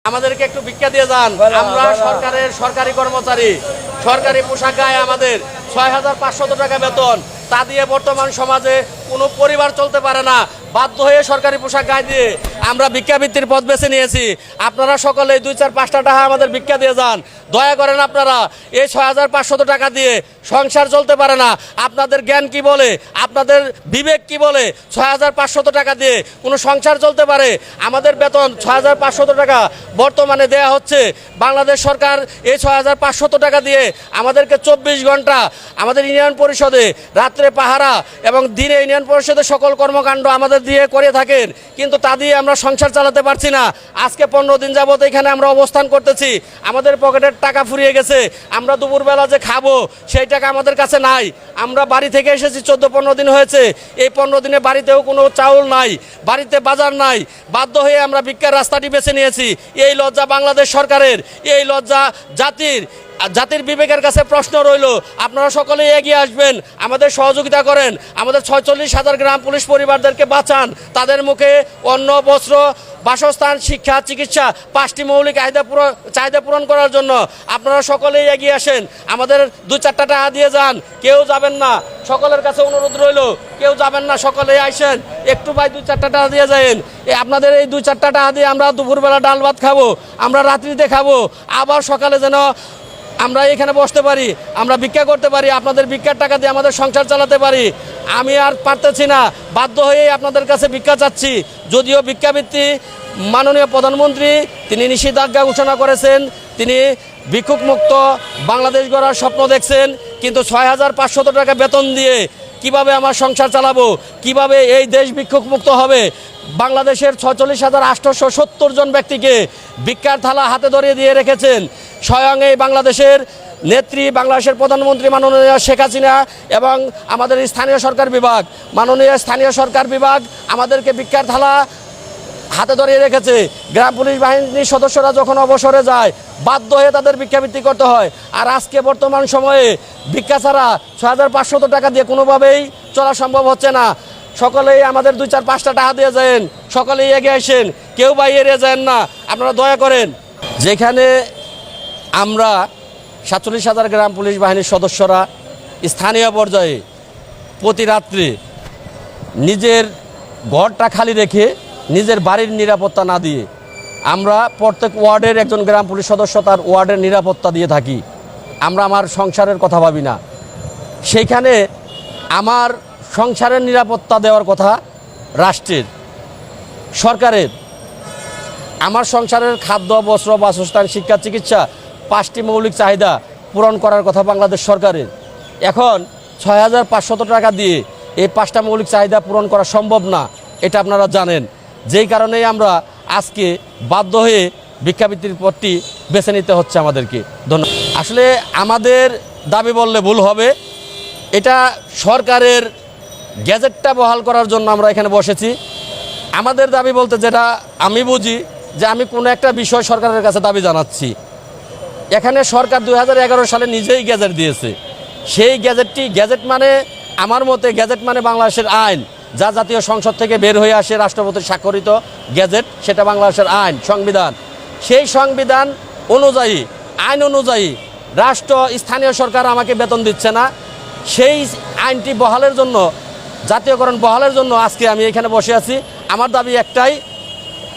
আমাদেরকে একটু ভিক্ষা দিয়ে যান। আমরা সরকারের সরকারি কর্মচারী, সরকারি পোশাক গায়ে আমাদের ৬৫০০ টাকা বেতন। তা দিয়ে বর্তমান সমাজে কোনো পরিবার চলতে পারে না। বাধ্য হয়ে সরকারি পোশাক গায়ে দিয়ে আমরা ভিক্ষাবৃত্তির পথ বেছে নিয়েছি। আপনারা সকলে ২-৪-৫টা টাকা আমাদের ভিক্ষা দিয়ে যান। দয়া করেন, আপনারা এই ৬৫০০ টাকা দিয়ে সংসার চলতে পারে না। আপনাদের জ্ঞান কি বলে, আপনাদের বিবেক কি বলে ৬৫০০ টাকা দিয়ে কোনো সংসার চলতে পারে? আমাদের বেতন ৬৫০০ টাকা বর্তমানে দেয়া হচ্ছে। বাংলাদেশ সরকার এই ৬৫০০ টাকা দিয়ে আমাদেরকে ২৪ ঘন্টা আমাদের ইউনিয়ন পরিষদে রাত্রে পাহারা এবং দিনে ইউনিয়ন পরিষদের সকল কর্মকাণ্ড আমাদের দিয়ে করে থাকেন, কিন্তু তা দিয়ে আমরা সংসার চালাতে পারছি না। আজকে ১৫ দিন যাবত এখানে আমরা অবস্থান করতেছি। আমাদের পকেটের টাকা ফুরিয়ে গেছে। আমরা দুপুরবেলা যে খাবো সেই টাকা আমাদের কাছে নাই। আমরা বাড়ি থেকে এসেছি ১৪-১৫ দিন হয়েছে। এই 15 দিনে বাড়িতেও কোনো চাউল নাই, বাড়িতে বাজার নাই। বাধ্য হয়ে আমরা ভিক্ষার রাস্তাটি বেছে নিয়েছি। এই লজ্জা বাংলাদেশ সরকারের, এই লজ্জা জাতির বিবেকের কাছে প্রশ্ন রইল। আপনারা সকলেই এগিয়ে আসবেন, আমাদের সহযোগিতা করেন, আমাদের ৪৬,০০০ গ্রাম পুলিশ পরিবারদেরকে বাঁচান। তাদের মুখে অন্ন, বস্ত্র, বাসস্থান, শিক্ষা, চিকিৎসা 5টি মৌলিক চাহিদা পূরণ করার জন্য আপনারা সকলেই এগিয়ে আসেন। আমাদের ২-৪টা টাকা দিয়ে যান, কেউ যাবেন না। সকলের কাছে অনুরোধ রইল, কেউ যাবেন না, সকলেই আসেন। একটু ভাই ২-৪টা টাকা দিয়ে যাবেন। আপনাদের এই ২-৪টা টাকা দিয়ে আমরা দুপুরবেলা ডাল ভাত খাবো, আমরা রাত্রিতে খাবো, আবার সকালে যেন আমরা এখানে বসতে পারি, আমরা ভিক্ষা করতে পারি, আপনাদের ভিক্ষার টাকা দিয়ে আমাদের সংসার চালাতে পারি। আমি আর পারতেছি না, বাধ্য হয়েই আপনাদের কাছে ভিক্ষা চাচ্ছি। যদিও ভিক্ষাবৃত্তি মাননীয় প্রধানমন্ত্রী তিনি নিষেধাজ্ঞা ঘোষণা করেছেন, তিনি ভিক্ষুক মুক্ত বাংলাদেশ গড়ার স্বপ্ন দেখছেন, কিন্তু ৬৫০০ টাকা বেতন দিয়ে কিভাবে আমার সংসার চালাবো, কিভাবে এই দেশ ভিক্ষুক মুক্ত হবে? বাংলাদেশের ৪৬,৮৭০ জন ব্যক্তিকে ভিক্ষার থালা হাতে ধরিয়ে দিয়ে রেখেছেন স্বয়ং এই বাংলাদেশের নেত্রী, বাংলাদেশের প্রধানমন্ত্রী মাননীয় শেখ হাসিনা এবং আমাদের স্থানীয় সরকার বিভাগ, মাননীয় স্থানীয় সরকার বিভাগ আমাদেরকে ভিক্ষার থালা হাতে ধরিয়ে রেখেছে। গ্রাম পুলিশ বাহিনীর সদস্যরা যখন অবসরে যায় বাধ্য হয়ে তাদের ভিক্ষাবৃত্তি করতে হয়। আর আজকে বর্তমান সময়ে ভিক্ষা ছাড়া ৬৫০০ টাকা দিয়ে কোনোভাবেই চলা সম্ভব হচ্ছে না। সকলেই আমাদের ২-৪-৫টা টাকা দিয়ে যান, সকলেই এগিয়ে আসেন, কেউ বাইরে যান না, আপনারা দয়া করেন। যেখানে আমরা ৪৭,০০০ গ্রাম পুলিশ বাহিনীর সদস্যরা স্থানীয় পর্যায়ে প্রতি রাত্রে নিজের ঘরটা খালি রেখে নিজের বাড়ির নিরাপত্তা না দিয়ে আমরা প্রত্যেক ওয়ার্ডের একজন গ্রাম পুলিশ সদস্য তার ওয়ার্ডের নিরাপত্তা দিয়ে থাকি। আমরা আমার সংসারের কথা ভাবি না, সেইখানে আমার সংসারের নিরাপত্তা দেওয়ার কথা রাষ্ট্রের, সরকারের। আমার সংসারের খাদ্য, বস্ত্র, বাসস্থান, শিক্ষা, চিকিৎসা 5টি মৌলিক চাহিদা পূরণ করার কথা বাংলাদেশ সরকারের। এখন ৬৫০০ টাকা দিয়ে এই 5টা মৌলিক চাহিদা পূরণ করা সম্ভব না, এটা আপনারা জানেন। যেই কারণেই আমরা আজকে বাধ্য হয়ে ভিক্ষাবৃত্তির পথটি বেছে নিতে হচ্ছে আমাদেরকে। ধন্যবাদ। আসলে আমাদের দাবি বললে ভুল হবে, এটা সরকারের গ্যাজেটটা বহাল করার জন্য আমরা এখানে বসেছি। আমাদের দাবি বলতে যেটা আমি বুঝি যে আমি কোনো একটা বিষয় সরকারের কাছে দাবি জানাচ্ছি। এখানে সরকার ২০১১ সালে নিজেই গ্যাজেট দিয়েছে। সেই গ্যাজেট মানে আমার মতে গ্যাজেট মানে বাংলাদেশের আইন, যা জাতীয় সংসদ থেকে বের হয়ে আসে, রাষ্ট্রপতির স্বাক্ষরিত গ্যাজেট, সেটা বাংলাদেশের আইন, সংবিধান। সেই সংবিধান অনুযায়ী, আইন অনুযায়ী রাষ্ট্র, স্থানীয় সরকার আমাকে বেতন দিচ্ছে না। সেই আইনটি বহালের জন্য, জাতীয়করণ বহালের জন্য আজকে আমি এখানে বসে আছি। আমার দাবি একটাই,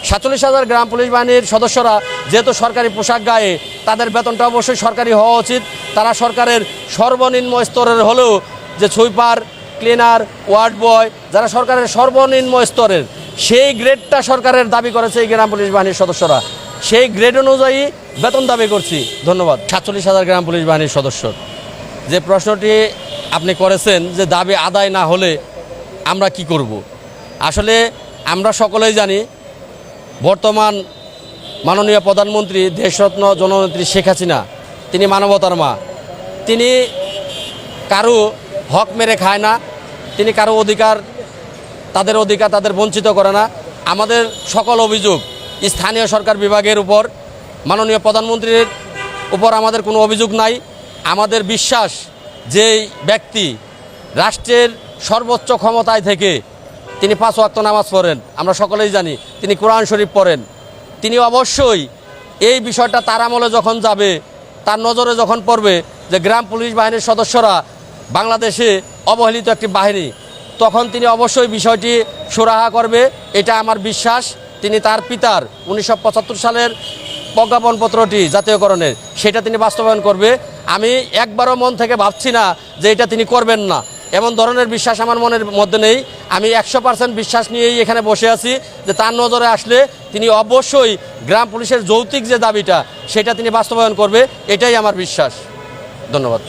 ৪৭,০০০ গ্রাম পুলিশ বাহিনীর সদস্যরা যেহেতু সরকারি পোশাক গায়ে, তাদের বেতনটা অবশ্যই সরকারি হওয়া উচিত। তারা সরকারের সর্বনিম্ন স্তরের হলেও, যে সুইপার, ক্লিনার, ওয়ার্ড বয়, যারা সরকারের সর্বনিম্ন স্তরের, সেই গ্রেডটা সরকারের দাবি করেছে এই গ্রাম পুলিশ বাহিনীর সদস্যরা। সেই গ্রেড অনুযায়ী বেতন দাবি করছি। ধন্যবাদ। ৪৭,০০০ গ্রাম পুলিশ বাহিনীর সদস্য যে প্রশ্নটি আপনি করেছেন যে দাবি আদায় না হলে আমরা কি করব। আসলে আমরা সকলেই জানি বর্তমান মাননীয় প্রধানমন্ত্রী, দেশরত্ন জননেত্রী শেখ হাসিনা, তিনি মানবতার মা। তিনি কারো হক মেরে খায় না, তিনি কারো অধিকার তাদের বঞ্চিত করে না। আমাদের সকল অভিযোগ স্থানীয় সরকার বিভাগের উপর, মাননীয় প্রধানমন্ত্রীর উপর আমাদের কোনো অভিযোগ নাই। আমাদের বিশ্বাস যে ব্যক্তি রাষ্ট্রের সর্বোচ্চ ক্ষমতায় থেকে তিনি 5 ওয়াক্ত নামাজ পড়েন, আমরা সকলেই জানি, তিনি কোরআন শরীফ পড়েন, তিনি অবশ্যই এই বিষয়টা তার আমলে যখন যাবে, তার নজরে যখন পড়বে যে গ্রাম পুলিশ বাহিনীর সদস্যরা বাংলাদেশে অবহেলিত একটি বাহিনী, তখন তিনি অবশ্যই বিষয়টি সুরাহা করবে, এটা আমার বিশ্বাস। তিনি তার পিতার 1975 সালের প্রজ্ঞাপনপত্রটি জাতীয়করণের, সেটা তিনি বাস্তবায়ন করবে। আমি একবারও মন থেকে ভাবছি না যে এটা তিনি করবেন না, এমন ধরনের বিশ্বাস আমার মনের মধ্যে নেই। আমি 100% বিশ্বাস নিয়েই এখানে বসে আছি যে তার নজরে আসলে তিনি অবশ্যই গ্রাম পুলিশের যৌক্তিক যে দাবিটা সেটা তিনি বাস্তবায়ন করবে, এটাই আমার বিশ্বাস। ধন্যবাদ।